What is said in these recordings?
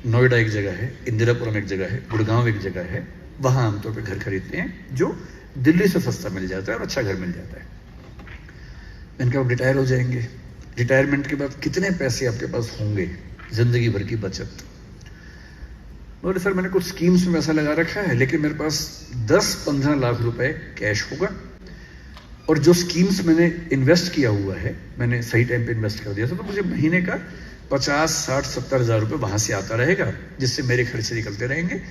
नोएडा एक जगह है, इंदिरापुरम एक जगह है, गुड़गांव एक जगह है, वहाँ आमतौर पर घर खरीदते हैं जो दिल्ली से सस्ता मिल जाता है और अच्छा घर मिल जाता है। मैंने कहा रिटायर हो जाएंगे, रिटायरमेंट के बाद कितने पैसे आपके पास होंगे, जिंदगी भर की बचत? बोले सर मैंने कुछ स्कीम्स में पैसा लगा रखा है, लेकिन मेरे पास 10-15 लाख रुपए कैश होगा, और जो स्कीम्स मैंने इन्वेस्ट किया हुआ है, मैंने सही टाइम पे इन्वेस्ट कर दिया था, तो मुझे महीने का 50-60-70 हज़ार रुपये वहाँ से आता रहेगा, जिससे मेरे खर्चे निकलते रहेंगे,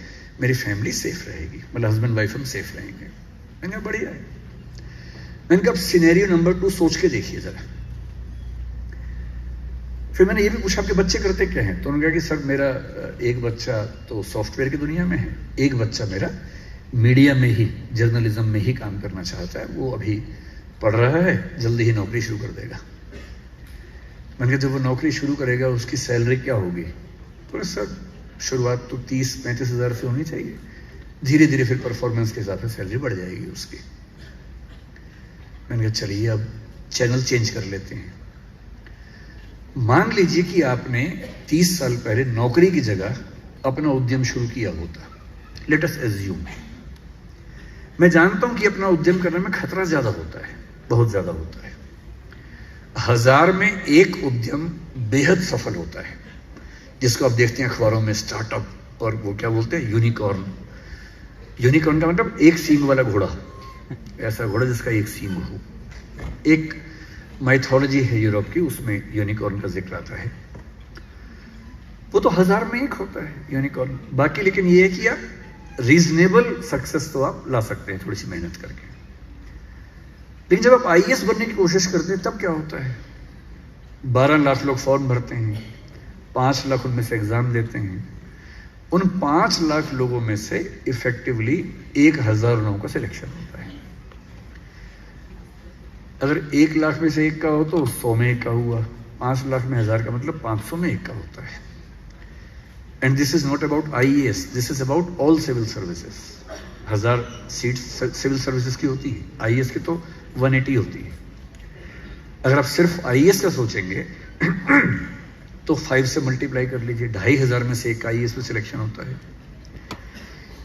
मेरी फैमिली सेफ रहेगी, मतलब हस्बैंड वाइफ हम सेफ रहेंगे। मैंने कहा बढ़िया है। मैंने कहा सिनेरियो नंबर 2 सोच के देखिए जरा। फिर मैंने ये भी पूछा आपके बच्चे करते क्या हैं? तो उन्होंने कहा कि सर मेरा एक बच्चा तो सॉफ्टवेयर की दुनिया में है, एक बच्चा मेरा मीडिया में ही, जर्नलिज्म में ही काम करना चाहता है, वो अभी पढ़ रहा है, जल्दी ही नौकरी शुरू कर देगा। मैंने कहा जब वो नौकरी शुरू करेगा उसकी सैलरी क्या होगी? तो सर शुरुआत तो 30-35 हज़ार से होनी चाहिए, धीरे धीरे फिर परफॉर्मेंस के हिसाब से सैलरी बढ़ जाएगी उसकी। मैंने कहा चलिए अब चैनल चेंज कर लेते हैं। मान लीजिए कि आपने 30 साल पहले नौकरी की जगह अपना उद्यम शुरू किया होता। लेट अस एज्यूम, मैं जानता हूं कि अपना उद्यम करने में खतरा ज्यादा होता है, बहुत ज्यादा होता है। 1000 में एक उद्यम बेहद सफल होता है, जिसको आप देखते हैं अखबारों में, स्टार्टअप, और वो क्या बोलते हैं, यूनिकॉर्न। यूनिकॉर्न का मतलब एक सींग वाला घोड़ा, ऐसा घोड़ा जिसका एक सींग हो। एक माइथोलॉजी है यूरोप की, उसमें यूनिकॉर्न का जिक्र आता है। वो तो 1000 में एक होता है यूनिकॉर्न। बाकी लेकिन ये है कि आप रीजनेबल सक्सेस तो आप ला सकते हैं थोड़ी सी मेहनत करके। लेकिन जब आप आईएएस बनने की कोशिश करते हैं तब क्या होता है? 12 लाख लोग फॉर्म भरते हैं, 5 लाख उनमें से एग्जाम देते हैं। उन 5 लाख लोगों में से इफेक्टिवली 1000 लोगों का सिलेक्शन होता है। अगर 1 लाख में से 1 का हो तो 100 में 1 का हुआ, 5 लाख में 1000 का मतलब 500 में 1 का होता है। And this is not about IAS, this is about all civil services. 1000 seat civil services की होती है, आईएएस की तो 180 होती है। अगर आप सिर्फ आईएएस का सोचेंगे तो 5 से मल्टीप्लाई कर लीजिए, 2500 में से 1 आईएएस में सिलेक्शन होता है।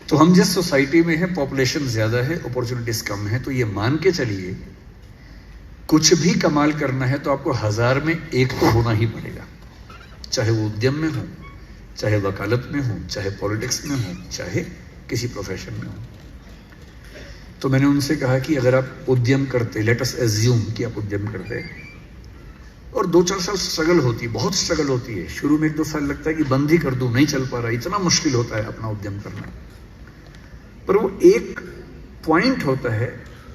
तो हम जिस सोसाइटी में हैं, पॉपुलेशन ज्यादा है, अपॉर्चुनिटीज कम है, तो ये मान के चलिए कुछ भी कमाल करना है तो आपको 1000 में 1 तो होना ही पड़ेगा, चाहे वो उद्यम में हो, चाहे वकालत में हो, चाहे पॉलिटिक्स में हो, चाहे किसी प्रोफेशन में हो। तो मैंने उनसे कहा कि अगर आप उद्यम करते, लेट अस एज्यूम कि आप उद्यम करते, और 2-4 साल स्ट्रगल होती है, बहुत स्ट्रगल होती है। शुरू में 1-2 साल लगता है कि बंद ही कर दूं, नहीं चल पा रहा, इतना मुश्किल होता है अपना उद्यम करना। पर वो एक पॉइंट होता है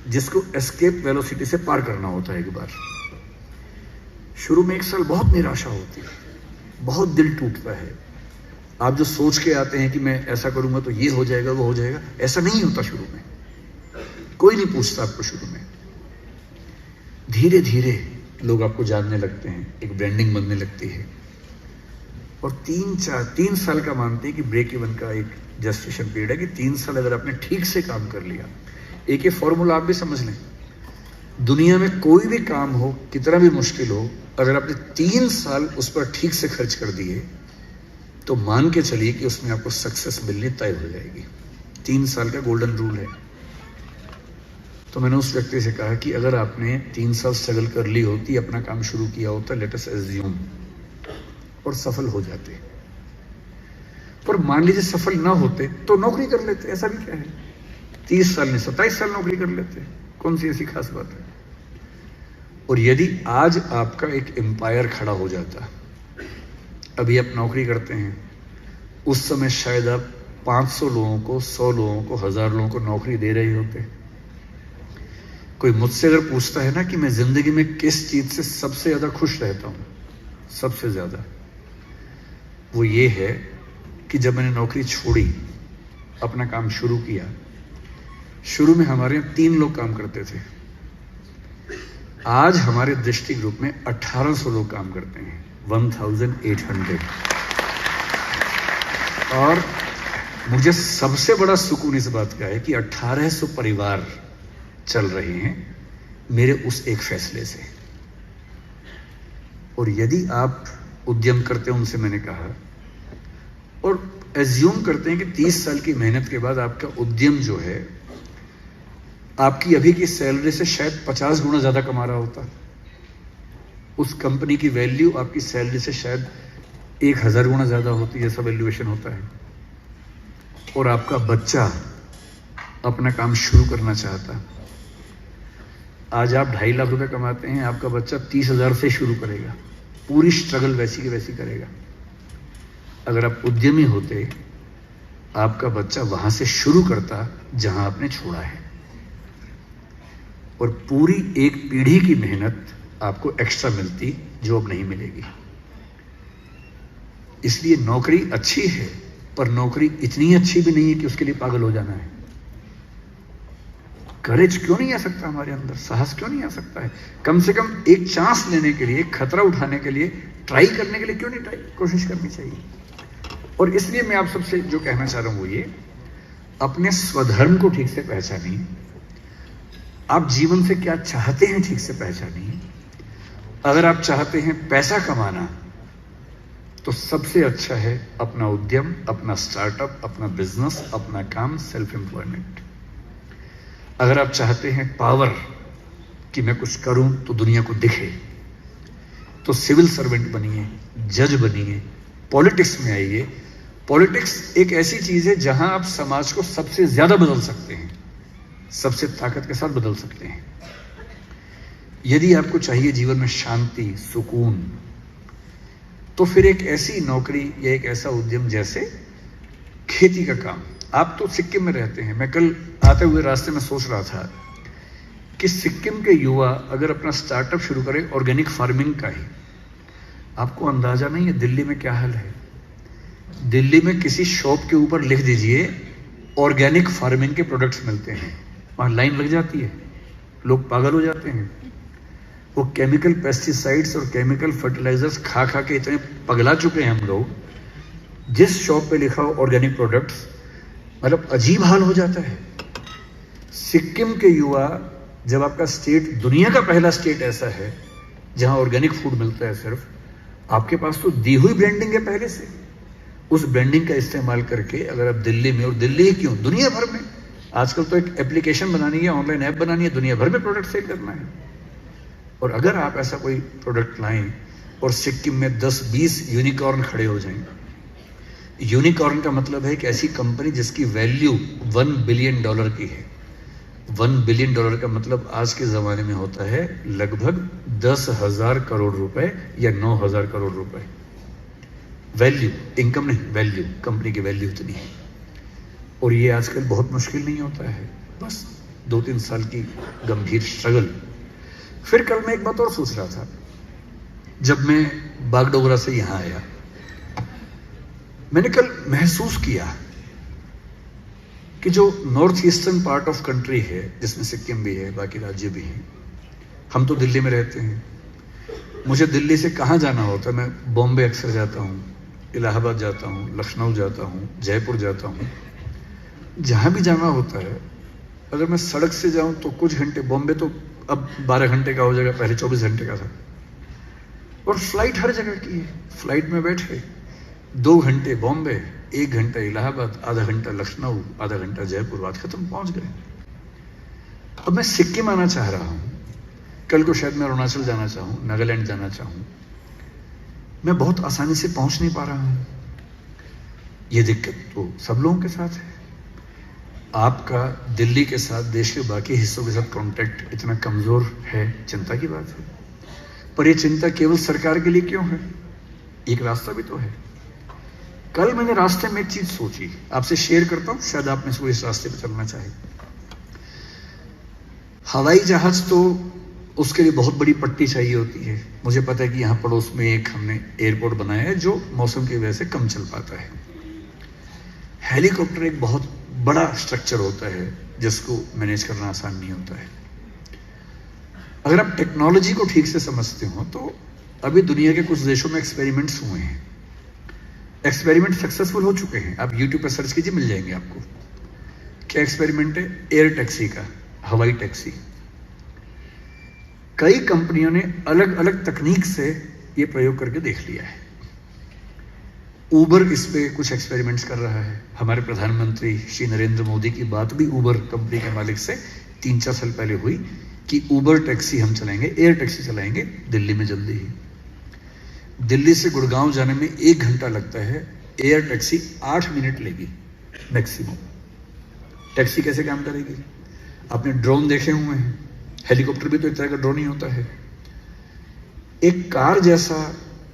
जिसको एस्केप वेलोसिटी से पार करना होता है। एक बार शुरू में 1 साल बहुत निराशा होती है, बहुत दिल टूटता है। आप जो सोच के आते हैं कि मैं ऐसा करूंगा तो ये हो जाएगा, वो हो जाएगा, ऐसा नहीं होता शुरू में। कोई नहीं पूछता आपको शुरू में। धीरे धीरे लोग आपको जानने लगते हैं, एक ब्रांडिंग बनने लगती है, और 3 साल का मानते हैं कि ब्रेक इवन का एक जस्टिफिकेशन पीरियड है कि 3 साल अगर आपने ठीक से काम कर लिया। एक ये फॉर्मूला आप भी समझ लें, दुनिया में कोई भी काम हो, कितना भी मुश्किल हो, अगर आपने 3 साल उस पर ठीक से खर्च कर दिए तो मान के चलिए कि उसमें आपको सक्सेस मिलनी तय हो जाएगी। 3 साल का गोल्डन रूल है। तो मैंने उस व्यक्ति से कहा कि अगर आपने 3 साल स्ट्रगल कर ली होती, अपना काम शुरू किया होता, लेट अस एज्यूम, और सफल हो जाते, पर मान लीजिए सफल ना होते तो नौकरी कर लेते, ऐसा भी क्या है? 30 साल में 27 साल नौकरी कर लेते, कौन सी ऐसी खास बात है? और यदि आज आपका एक एम्पायर खड़ा हो जाता, अभी आप नौकरी करते हैं, उस समय शायद आप 500 लोगों को, 100 लोगों को, 1000 लोगों को नौकरी दे रहे होते। कोई मुझसे अगर पूछता है ना कि मैं जिंदगी में किस चीज से सबसे ज्यादा खुश रहता हूं, सबसे ज्यादा, वो ये है कि जब मैंने नौकरी छोड़ी, अपना काम शुरू किया। शुरू में हमारे 3 लोग काम करते थे, आज हमारे डिस्ट्रिक्ट ग्रुप में 1800 लोग काम करते हैं, 1800। और मुझे सबसे बड़ा सुकून इस बात का है कि 1800 परिवार चल रहे हैं मेरे उस एक फैसले से। और यदि आप उद्यम करते हैं, उनसे मैंने कहा और एज्यूम करते हैं कि 30 साल की मेहनत के बाद आपका उद्यम जो है आपकी अभी की सैलरी से शायद 50 गुना ज्यादा कमा रहा होता। उस कंपनी की वैल्यू आपकी सैलरी से शायद 1000 गुना ज्यादा होती है, ऐसा वैल्यूएशन होता है। और आपका बच्चा अपना काम शुरू करना चाहता। आज आप 2.5 लाख रुपए कमाते हैं, आपका बच्चा 30,000 से शुरू करेगा, पूरी स्ट्रगल वैसी की वैसी करेगा। अगर आप उद्यमी होते, आपका बच्चा वहां से शुरू करता जहां आपने छोड़ा है, और पूरी एक पीढ़ी की मेहनत आपको एक्स्ट्रा मिलती जो अब नहीं मिलेगी। इसलिए नौकरी अच्छी है, पर नौकरी इतनी अच्छी भी नहीं है कि उसके लिए पागल हो जाना है। करेज क्यों नहीं आ सकता हमारे अंदर, साहस क्यों नहीं आ सकता है? कम से कम एक चांस लेने के लिए, खतरा उठाने के लिए, ट्राई करने के लिए क्यों नहीं कोशिश करनी चाहिए? और इसलिए मैं आप सबसे जो कहना चाह रहा हूं वो ये, अपने स्वधर्म को ठीक से पहचानिए। आप जीवन से क्या चाहते हैं ठीक से पहचानिए। अगर आप चाहते हैं पैसा कमाना, तो सबसे अच्छा है अपना उद्यम, अपना स्टार्टअप, अपना बिजनेस, अपना काम, सेल्फ एम्प्लॉयमेंट। अगर आप चाहते हैं पावर कि मैं कुछ करूं तो दुनिया को दिखे, तो सिविल सर्वेंट बनिए, जज बनिए, पॉलिटिक्स में आइए। पॉलिटिक्स एक ऐसी चीज है जहां आप समाज को सबसे ज्यादा बदल सकते हैं, सबसे ताकत के साथ बदल सकते हैं। यदि आपको चाहिए जीवन में शांति, सुकून, तो फिर एक ऐसी नौकरी या एक ऐसा उद्यम जैसे खेती का काम। आप तो सिक्किम में रहते हैं, मैं कल आते हुए रास्ते में सोच रहा था कि सिक्किम के युवा अगर अपना स्टार्टअप शुरू करें ऑर्गेनिक फार्मिंग का ही, आपको अंदाजा नहीं है दिल्ली में क्या हाल है। दिल्ली में किसी शॉप के ऊपर लिख दीजिए ऑर्गेनिक फार्मिंग के प्रोडक्ट्स मिलते हैं, वहां लाइन लग जाती है, लोग पागल हो जाते हैं। वो केमिकल पेस्टिसाइड्स और केमिकल फर्टिलाइजर्स खा खा के इतने पगला चुके हैं हम लोग, जिस शॉप पे लिखा हो ऑर्गेनिक प्रोडक्ट्स, मतलब अजीब हाल हो जाता है। सिक्किम के युवा, जब आपका स्टेट दुनिया का पहला स्टेट ऐसा है जहां ऑर्गेनिक फूड मिलता है सिर्फ, आपके पास तो दी हुई ब्रांडिंग है पहले से। उस ब्रांडिंग का इस्तेमाल करके अगर आप दिल्ली में, और दिल्ली ही क्यों, दुनिया भर में, आजकल तो एक एप्लीकेशन बनानी है, ऑनलाइन ऐप बनानी है, दुनिया भर में प्रोडक्ट सेल करना है। और अगर आप ऐसा कोई प्रोडक्ट लाएं और सिक्किम में 10-20 यूनिकॉर्न खड़े हो जाएं, यूनिकॉर्न का मतलब है कि ऐसी कंपनी जिसकी वैल्यू $1 बिलियन की है। $1 बिलियन का मतलब आज के जमाने में होता है लगभग 10,000 करोड़ रुपए या 9,000 करोड़ रुपए। वैल्यू, इनकम नहीं, वैल्यू, कंपनी की वैल्यू इतनी है। और ये आजकल बहुत मुश्किल नहीं होता है, बस 2-3 साल की गंभीर स्ट्रगल। फिर कल मैं एक बात और सोच रहा था, जब मैं बागडोगरा से यहां आया, मैंने कल महसूस किया कि जो north eastern part of country है, जिसमें सिक्किम भी है, बाकी राज्य भी हैं, हम तो दिल्ली में रहते हैं। मुझे दिल्ली से कहाँ जाना होता है, मैं बॉम्बे अक्सर जाता हूँ, इलाहाबाद जाता हूँ, लखनऊ जाता हूँ, जयपुर जाता हूँ। जहाँ भी जाना होता है, अगर मैं सड़क से जाऊँ तो कुछ घंटे, बॉम्बे तो अब 12 घंटे का हो जाएगा, पहले 24 घंटे का था। और फ्लाइट हर जगह की है, फ्लाइट में बैठे 2 घंटे बॉम्बे, 1 घंटा इलाहाबाद, आधा घंटा लखनऊ, आधा घंटा जयपुर, बात खत्म, पहुंच गए। अब मैं सिक्किम आना चाह रहा हूं, कल को शायद मैं अरुणाचल जाना चाहूं, नागालैंड जाना चाहूं, मैं बहुत आसानी से पहुंच नहीं पा रहा हूं। यह दिक्कत तो सब लोगों के साथ है। आपका दिल्ली के साथ, देश के बाकी हिस्सों के साथ कांटेक्ट इतना कमजोर है, चिंता की बात है। पर यह चिंता केवल सरकार के लिए क्यों है? एक रास्ता भी तो है। कल मैंने रास्ते में एक चीज सोची, आपसे शेयर करता हूं, शायद आप में से कोई इस रास्ते पर चलना चाहे। हवाई जहाज तो उसके लिए बहुत बड़ी पट्टी चाहिए होती है। मुझे पता है कि यहां पड़ोस में एक हमने एयरपोर्ट बनाया है जो मौसम की वजह से कम चल पाता है। हेलीकॉप्टर एक बहुत बड़ा स्ट्रक्चर होता है जिसको मैनेज करना आसान नहीं होता है। अगर आप टेक्नोलॉजी को ठीक से समझते हो तो अभी दुनिया के कुछ देशों में एक्सपेरिमेंट्स हुए हैं, एक्सपेरिमेंट सक्सेसफुल हो चुके हैं। आप यूट्यूब पर सर्च कीजिए, मिल जाएंगे आपको। क्या एक्सपेरिमेंट है? एयर टैक्सी का, हवाई टैक्सी। कई कंपनियों ने अलग अलग तकनीक से यह प्रयोग करके देख लिया है। ऊबर इस पे कुछ एक्सपेरिमेंट्स कर रहा है। हमारे प्रधानमंत्री श्री नरेंद्र मोदी की बात भी ऊबर कंपनी के मालिक से 3-4 साल पहले हुई कि ऊबर टैक्सी हम चलाएंगे, एयर टैक्सी चलाएंगे दिल्ली में जल्दी ही। दिल्ली से गुड़गांव जाने में 1 घंटा लगता है, एयर टैक्सी 8 मिनट लेगी मैक्सिमम। टैक्सी कैसे काम करेगी? आपने ड्रोन देखे हुए हैं, हेलीकॉप्टर भी तो एक तरह का ड्रोन ही होता है। एक कार जैसा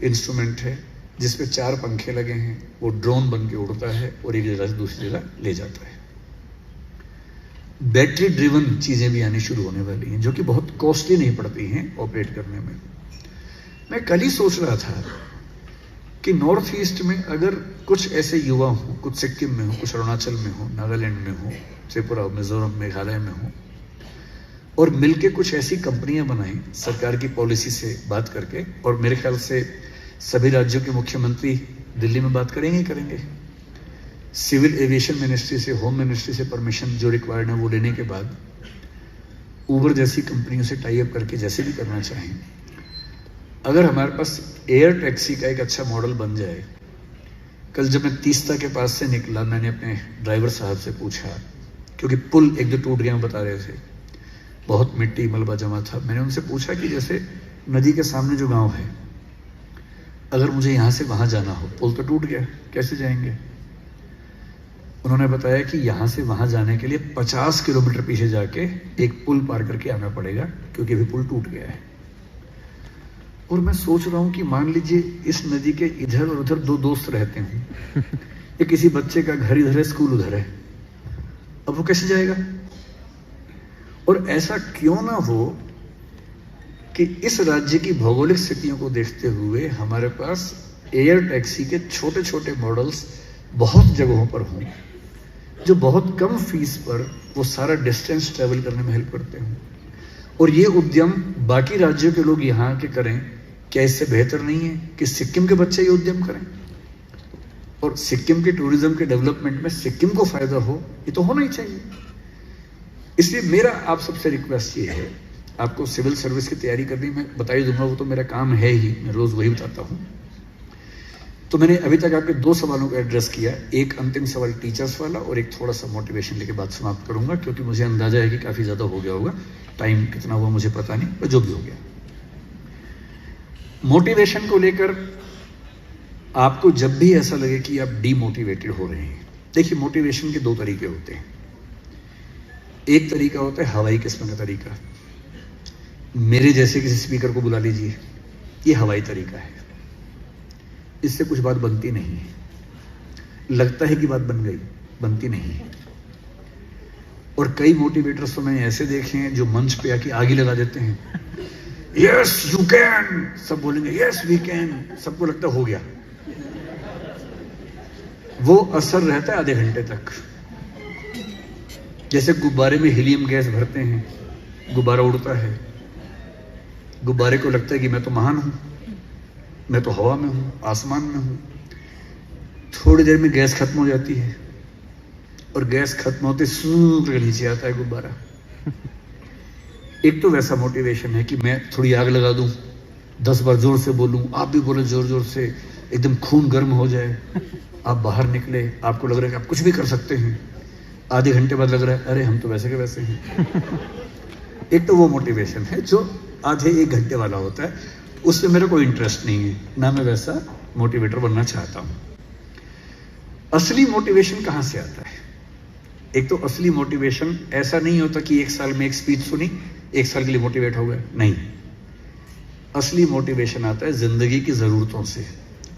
इंस्ट्रूमेंट है जिसपे 4 पंखे लगे हैं, वो ड्रोन बन के उड़ता है और एक जगह से दूसरी जगह ले जाता है। बैटरी ड्रिवन चीजें भी आनी शुरू होने वाली हैं जो कि बहुत कॉस्टली नहीं पड़ती हैं ऑपरेट करने में। मैं कल ही सोच रहा था कि नॉर्थ ईस्ट में अगर कुछ ऐसे युवा हों, कुछ सिक्किम में हो, कुछ अरुणाचल में हो, नागालैंड में हो, त्रिपुरा, मिजोरम, मेघालय में हो, और मिलके कुछ ऐसी कंपनियां बनाएं सरकार की पॉलिसी से बात करके, और मेरे ख्याल से सभी राज्यों के मुख्यमंत्री दिल्ली में बात करेंगे ही करेंगे। सिविल एविएशन मिनिस्ट्री से, होम मिनिस्ट्री से परमिशन जो रिक्वायर्ड है वो लेने के बाद ऊबर जैसी कंपनियों से टाई अप करके जैसे भी करना चाहें, अगर हमारे पास एयर टैक्सी का एक अच्छा मॉडल बन जाए। कल जब मैं तीस्ता के पास से निकला, मैंने अपने ड्राइवर साहब से पूछा, क्योंकि पुल 1-2 टूट गया बता रहे थे, बहुत मिट्टी मलबा जमा था। मैंने उनसे पूछा कि जैसे नदी के सामने जो गांव है, अगर मुझे यहाँ से वहाँ जाना हो, पुल तो टूट गया, कैसे जाएंगे? उन्होंने बताया कि यहाँ से वहाँ जाने के लिए 50 किलोमीटर पीछे जाके एक पुल पार करके आना पड़ेगा, क्योंकि अभी पुल टूट गया है। और मैं सोच रहा हूं कि मान लीजिए इस नदी के इधर और उधर 2 दोस्त रहते हैं, या किसी बच्चे का घर इधर है, स्कूल उधर है, अब वो कैसे जाएगा? और ऐसा क्यों ना हो कि इस राज्य की भौगोलिक स्थितियों को देखते हुए हमारे पास एयर टैक्सी के छोटे छोटे मॉडल्स बहुत जगहों पर हों, जो बहुत कम फीस पर वो सारा डिस्टेंस ट्रेवल करने में हेल्प करते हैं। और ये उद्यम बाकी राज्यों के लोग यहाँ के करें, क्या इससे बेहतर नहीं है कि सिक्किम के बच्चे ये उद्यम करें? और सिक्किम के टूरिज्म के डेवलपमेंट में सिक्किम को फायदा हो, ये तो होना ही चाहिए। इसलिए मेरा आप सबसे रिक्वेस्ट ये है, आपको सिविल सर्विस की तैयारी करनी, मैं बता ही दूंगा, वो तो मेरा काम है ही, मैं रोज वही बताता हूँ। तो मैंने अभी तक आपके 2 सवालों को एड्रेस किया, एक अंतिम सवाल टीचर्स वाला और एक थोड़ा सा मोटिवेशन लेके बात समाप्त करूंगा, क्योंकि मुझे अंदाजा है कि काफी ज्यादा हो गया होगा, टाइम कितना हुआ मुझे पता नहीं, पर जो भी हो गया। मोटिवेशन को लेकर आपको जब भी ऐसा लगे कि आप डीमोटिवेटेड हो रहे हैं, देखिए मोटिवेशन के 2 तरीके होते हैं। एक तरीका होता है हवाई किस्म का तरीका, मेरे जैसे किसी स्पीकर को बुला लीजिए, ये हवाई तरीका है, इससे कुछ बात बनती नहीं है, लगता है कि बात बन गई, बनती नहीं है। और कई मोटिवेटर्स तो मैंने ऐसे देखे हैं जो मंच पे आके आग ही लगा देते हैं, यस यू कैन, सब बोलेंगे यस वी कैन, सबको लगता हो गया। वो असर रहता है आधे घंटे तक, जैसे गुब्बारे में हीलियम गैस भरते हैं, गुब्बारा उड़ता है, गुब्बारे को लगता है कि मैं तो महान हूं, मैं तो हवा में हूं, आसमान में हूं। थोड़ी देर में गैस खत्म हो जाती है और गैस खत्म होते सूख कर नीचे आता है गुब्बारा। एक तो वैसा मोटिवेशन है कि मैं थोड़ी आग लगा दूं, 10 बार जोर से बोलूं, आप भी बोले जोर जोर से, एकदम खून गर्म हो जाए, आप बाहर निकले, आपको लग रहा है कि आप कुछ भी कर सकते हैं, आधे घंटे बाद लग रहा है अरे हम तो वैसे के वैसे हैं। एक तो वो मोटिवेशन है जो आधे 1 घंटे वाला होता है, उसमें मेरा कोई इंटरेस्ट नहीं है, ना मैं वैसा मोटिवेटर बनना चाहता हूं। असली मोटिवेशन कहां से आता है? एक तो असली मोटिवेशन ऐसा नहीं होता कि 1 साल में एक स्पीच सुनी, 1 साल के लिए मोटिवेट हो गए, नहीं। असली मोटिवेशन आता है जिंदगी की जरूरतों से,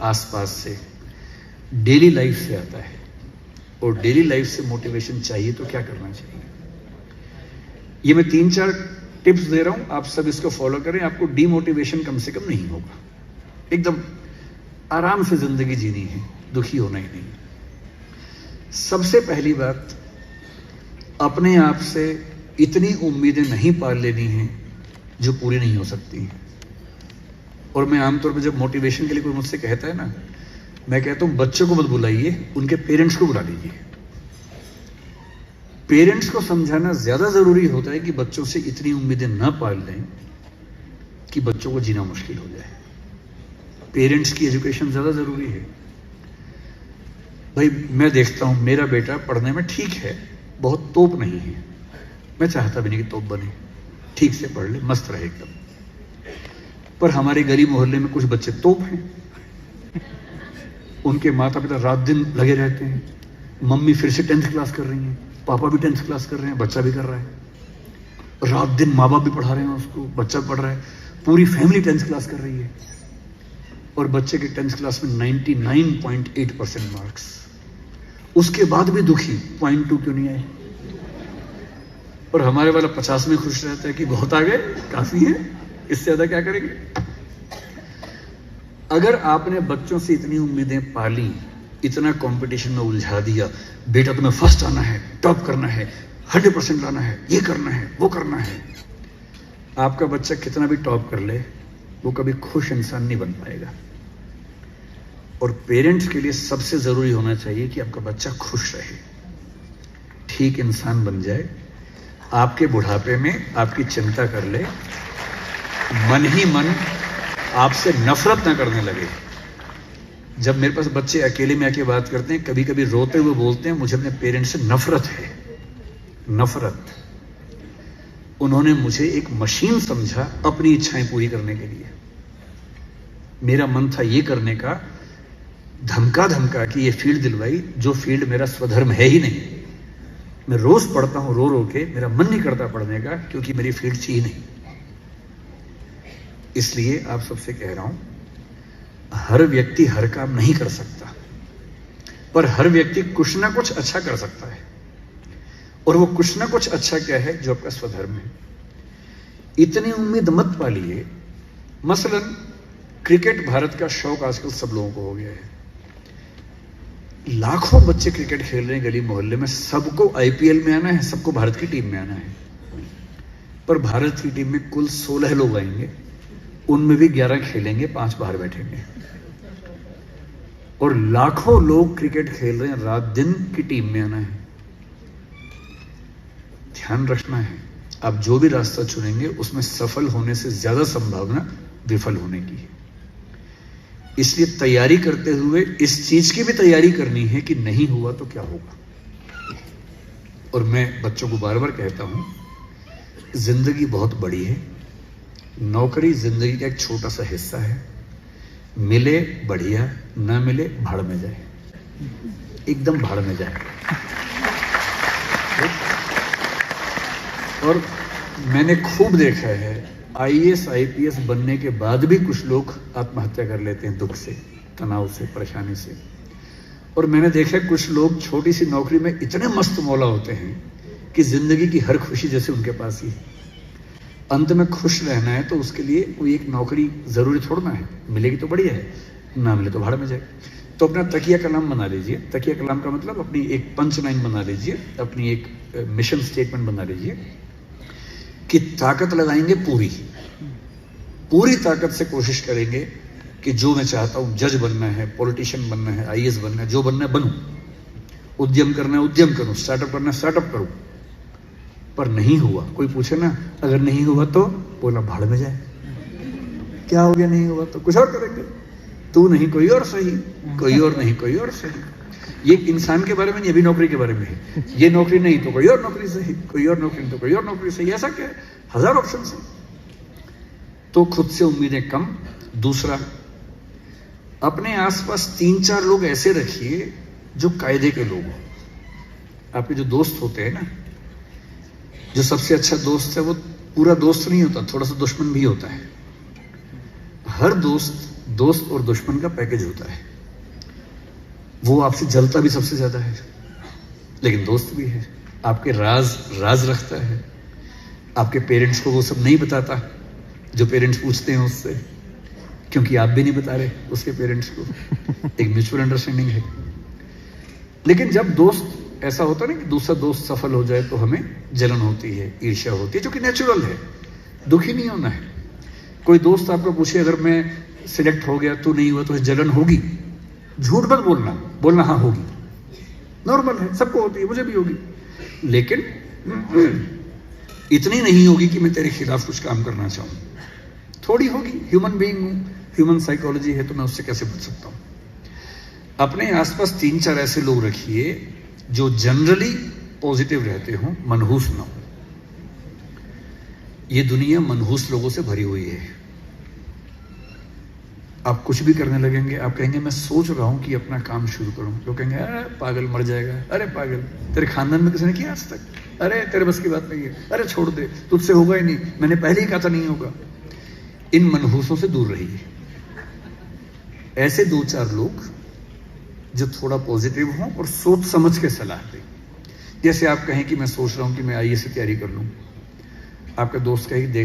आसपास से, डेली लाइफ से आता है। और डेली लाइफ से मोटिवेशन चाहिए तो क्या करना चाहिए? ये मैं 3-4 टिप्स दे रहा हूं, आप सब इसको फॉलो करें, आपको डीमोटिवेशन कम से कम नहीं होगा। एकदम आराम से जिंदगी जीनी है, दुखी होना ही नहीं। सबसे पहली बात, अपने आप से इतनी उम्मीदें नहीं पाल लेनी हैं जो पूरी नहीं हो सकती। और मैं आमतौर पर जब मोटिवेशन के लिए कोई मुझसे कहता है ना, मैं कहता हूं बच्चों को मत बुलाइए, उनके पेरेंट्स को बुला लीजिए। पेरेंट्स को समझाना ज्यादा जरूरी होता है कि बच्चों से इतनी उम्मीदें ना पाल लें कि बच्चों को जीना मुश्किल हो जाए। पेरेंट्स की एजुकेशन ज्यादा जरूरी है। भाई मैं देखता हूं मेरा बेटा पढ़ने में ठीक है, बहुत तोप नहीं है, मैं चाहता भी नहीं कि तोप बने, ठीक से पढ़ ले, मस्त रहे एकदम। पर हमारे गली मोहल्ले में कुछ बच्चे तोप हैं, उनके माता पिता रात दिन लगे रहते हैं, मम्मी फिर से 10th क्लास कर रही हैं, पापा भी 10th क्लास कर रहे हैं, बच्चा भी कर रहा है, रात दिन माँ बाप भी पढ़ा रहे हैं उसको, बच्चा पढ़ रहा है, पूरी फैमिली 10th क्लास कर रही है, और बच्चे के 10th क्लास में 99.8% मार्क्स, उसके बाद भी दुखी 0.2 क्यों नहीं आए, और हमारे वाला 50 में खुश रहता है कि बहुत आ गए, काफी है, इससे ज्यादा क्या करेंगे। अगर आपने बच्चों से इतनी उम्मीदें पाली, इतना कंपटीशन में उलझा दिया, बेटा तुम्हें फर्स्ट आना है, टॉप करना है, 100% लाना है, ये करना है, वो करना है, आपका बच्चा कितना भी टॉप कर ले, वो कभी खुश इंसान नहीं बन पाएगा। और पेरेंट्स के लिए सबसे जरूरी होना चाहिए कि आपका बच्चा खुश रहे, ठीक इंसान बन जाए, आपके बुढ़ापे में आपकी चिंता कर ले, मन ही मन आपसे नफरत ना करने लगे। जब मेरे पास बच्चे अकेले में आके बात करते हैं, कभी कभी रोते हुए बोलते हैं मुझे अपने पेरेंट्स से नफरत है, नफरत। उन्होंने मुझे एक मशीन समझा अपनी इच्छाएं पूरी करने के लिए। मेरा मन था ये करने का, धमका धमका कि ये फील्ड दिलवाई जो फील्ड मेरा स्वधर्म है ही नहीं। मैं रोज पढ़ता हूं रो रो के, मेरा मन नहीं करता पढ़ने का क्योंकि मेरी फील्ड थी ही नहीं। इसलिए आप सबसे कह रहा हूं, हर व्यक्ति हर काम नहीं कर सकता, पर हर व्यक्ति कुछ ना कुछ अच्छा कर सकता है, और वो कुछ ना कुछ अच्छा क्या है, जो आपका स्वधर्म है। इतनी उम्मीद मत पालिए। मसलन क्रिकेट भारत का शौक आजकल सब लोगों को हो गया है, लाखों बच्चे क्रिकेट खेल रहे हैं गली मोहल्ले में, सबको आईपीएल में आना है, सबको भारत की टीम में आना है, पर भारत की टीम में कुल 16 लोग आएंगे, उनमें भी 11 खेलेंगे, 5 बाहर बैठेंगे, और लाखों लोग क्रिकेट खेल रहे हैं, रात दिन की टीम में आना है। ध्यान रखना है, आप जो भी रास्ता चुनेंगे उसमें सफल होने से ज्यादा संभावना विफल होने की है। इसलिए तैयारी करते हुए इस चीज की भी तैयारी करनी है कि नहीं हुआ तो क्या होगा। और मैं बच्चों को बार बार कहता हूं, जिंदगी बहुत बड़ी है, नौकरी जिंदगी का एक छोटा सा हिस्सा है, मिले बढ़िया, ना मिले भाड़ में जाए, एकदम भाड़ में जाए। और मैंने खूब देखा है, आईएएस आईपीएस बनने के बाद भी कुछ लोग आत्महत्या कर लेते हैं, दुख से, तनाव से, परेशानी से। और मैंने देखा कुछ लोग छोटी सी नौकरी में इतने मस्त मौला होते हैं कि जिंदगी की हर खुशी जैसे उनके पास ही। अंत में खुश रहना है तो उसके लिए कोई एक नौकरी जरूरी छोड़ना है, मिलेगी तो बढ़िया है, ना मिले तो भाड़ में जाए। तो अपना तकिया कलाम बना लीजिए। तकिया कलाम का मतलब अपनी एक पंच लाइन बना लीजिए, अपनी एक मिशन स्टेटमेंट बना लीजिए कि ताकत लगाएंगे पूरी, पूरी ताकत से कोशिश करेंगे कि जो मैं चाहता हूं, जज बनना है, पॉलिटिशियन बनना है, आईएएस बनना है, जो बनना है बनूं, उद्यम करना है उद्यम करूं, स्टार्टअप करना है स्टार्टअप करूं। पर नहीं हुआ, कोई पूछे ना, अगर नहीं हुआ तो बोला भाड़ में जाए। क्या हो गया, नहीं हुआ तो कुछ और करेंगे, तू नहीं कोई और सही, कोई और नहीं कोई और सही। ये इंसान के बारे में नहीं, अभी नौकरी के बारे में है। ये नौकरी नहीं तो कोई और नौकरी सही, कोई और नौकरी नहीं तो कोई और नौकरी सही। ऐसा क्या है, 1000 ऑप्शन है। तो खुद से उम्मीदें कम। दूसरा, अपने आसपास 3-4 लोग ऐसे रखिए जो कायदे के लोग हो। आपके जो दोस्त होते हैं ना, जो सबसे अच्छा दोस्त है वो पूरा दोस्त नहीं होता, थोड़ा सा दुश्मन भी होता है। हर दोस्त और दुश्मन का पैकेज होता है। वो आपसे जलता भी सबसे ज्यादा है, लेकिन दोस्त भी है, आपके राज रखता है। आपके पेरेंट्स को वो सब नहीं बताता जो पेरेंट्स पूछते हैं उससे, क्योंकि आप भी नहीं बता रहे उसके पेरेंट्स को। एक म्यूचुअल अंडरस्टैंडिंग है। लेकिन जब दोस्त ऐसा होता है ना कि दूसरा दोस्त सफल हो जाए तो हमें जलन होती है, ईर्ष्या होती है, जो कि नेचुरल है, दुखी नहीं होना है। कोई दोस्त आपको पूछे अगर मैं सिलेक्ट हो गया, तू नहीं हुआ, तो जलन होगी, झूठ मत बोलना हाँ होगी, नॉर्मल है, सबको होती है, मुझे भी होगी, लेकिन इतनी नहीं होगी कि मैं तेरे खिलाफ कुछ काम करना चाहूं। थोड़ी होगी, ह्यूमन बीइंग हूं, ह्यूमन साइकोलॉजी है, तो मैं उससे कैसे बच सकता हूं। अपने आसपास 3-4 ऐसे लोग रखिए जो जनरली पॉजिटिव रहते हो, मनहूस ना हो। ये दुनिया मनहूस लोगों से भरी हुई है। आप कुछ भी करने लगेंगे, आप कहेंगे मैं सोच रहा हूं कि अपना काम शुरू करूं, लोग कहेंगे अरे पागल, मर जाएगा, अरे पागल, तेरे खानदान में किसी ने किया आज तक, अरे तेरे बस की बात नहीं है, अरे छोड़ दे, तुझसे होगा ही नहीं, मैंने पहले ही कहा था नहीं होगा। इन मनहूसों से दूर रहिए। ऐसे 2-4 लोग जो थोड़ा पॉजिटिव हों और सोच समझ के सलाह दें। जैसे आप कहें कि मैं सोच रहा हूं कि मैं आईएएस की तैयारी कर लूं, आपका दोस्त कहे देख